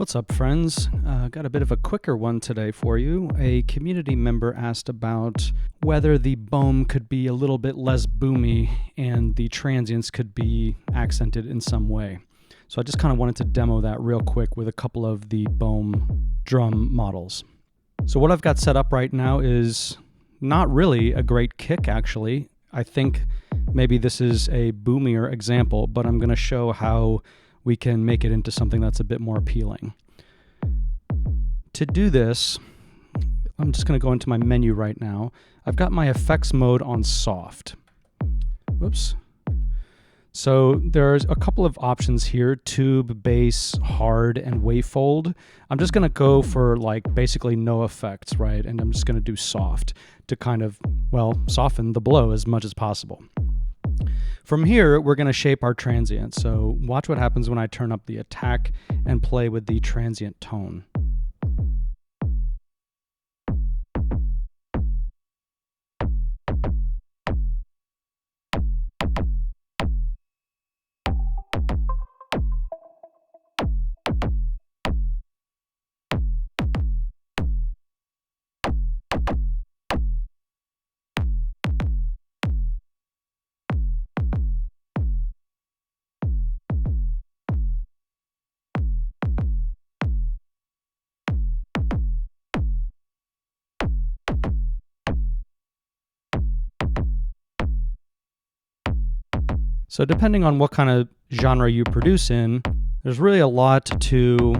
What's up, friends? Got a bit of a quicker one today for you. A community member asked about whether the Bohm could be a little bit less boomy and the transients could be accented in some way. So I just kind of wanted to demo that real quick with a couple of the Bohm drum models. So what I've got set up right now is not really a great kick, actually. I think maybe this is a boomier example, but I'm going to show how we can make it into something that's a bit more appealing. To do this, I'm just going to go into my menu right now. I've got my effects mode on soft. Whoops. So there's a couple of options here: tube, bass, hard, and wavefold. I'm just going to go for like basically no effects, right? And I'm just going to do soft to kind of, well, soften the blow as much as possible. From here, we're going to shape our transient. So watch what happens when I turn up the attack and play with the transient tone. So depending on what kind of genre you produce in, there's really a lot to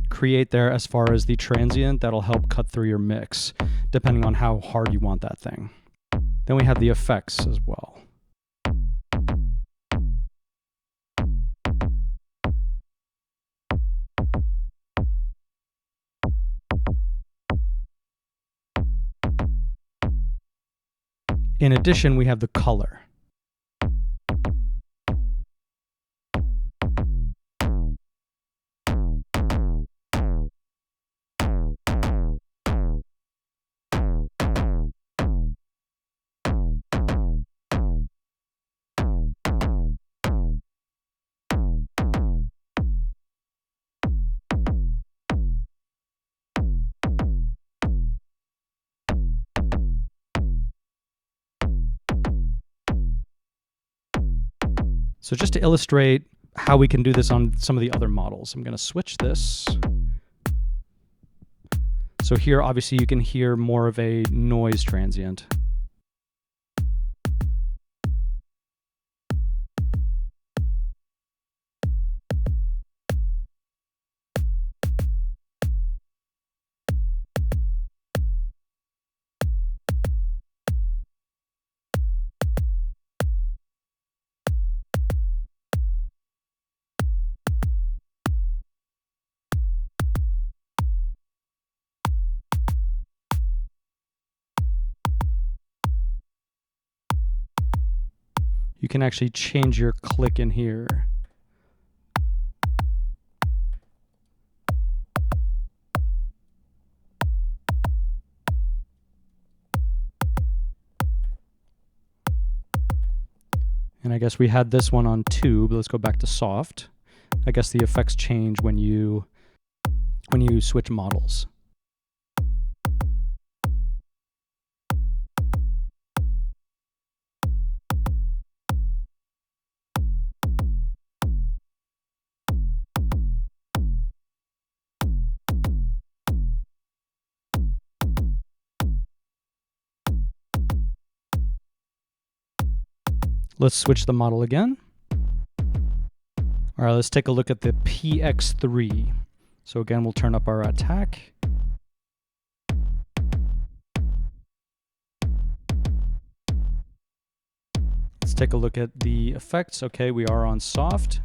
create there as far as the transient that'll help cut through your mix, depending on how hard you want that thing. Then we have the effects as well. In addition, we have the color. So just to illustrate how we can do this on some of the other models, I'm going to switch this. So here, obviously, you can hear more of a noise transient. You can actually change your click in here. And I guess we had this one on tube. Let's go back to soft. I guess the effects change when you switch models. Let's switch the model again. All right, let's take a look at the PX3. So again, we'll turn up our attack. Let's take a look at the effects. Okay, we are on soft.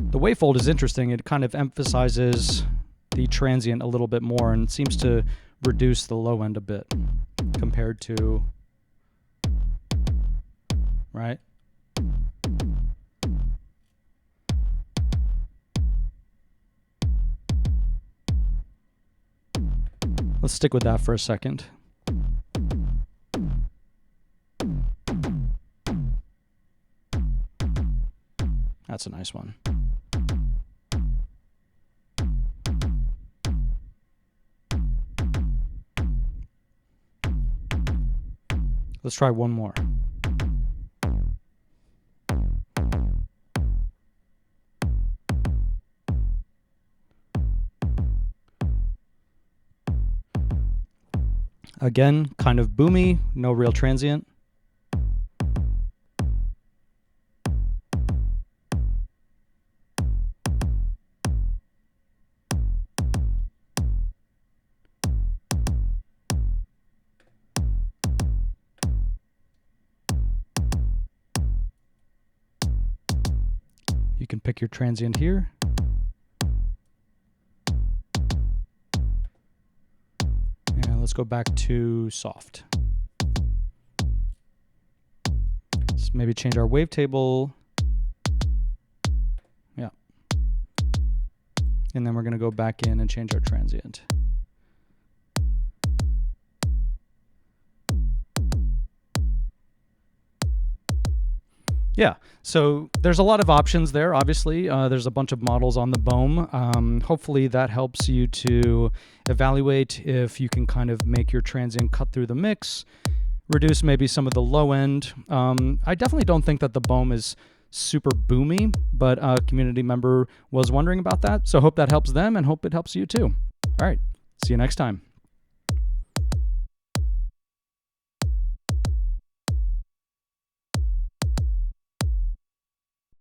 The wavefold is interesting. It kind of emphasizes the transient a little bit more and seems to reduce the low end a bit compared to, right? Let's stick with that for a second. That's a nice one. Let's try one more. Again, kind of boomy, no real transient. You can pick your transient here. And let's go back to soft. Let's maybe change our wavetable. Yeah. And then we're going to go back in and change our transient. Yeah, so there's a lot of options there, obviously. There's a bunch of models on the Bohm. Hopefully that helps you to evaluate if you can kind of make your transient cut through the mix, reduce maybe some of the low end. I definitely don't think that the Bohm is super boomy, but a community member was wondering about that. So hope that helps them and hope it helps you too. All right, see you next time.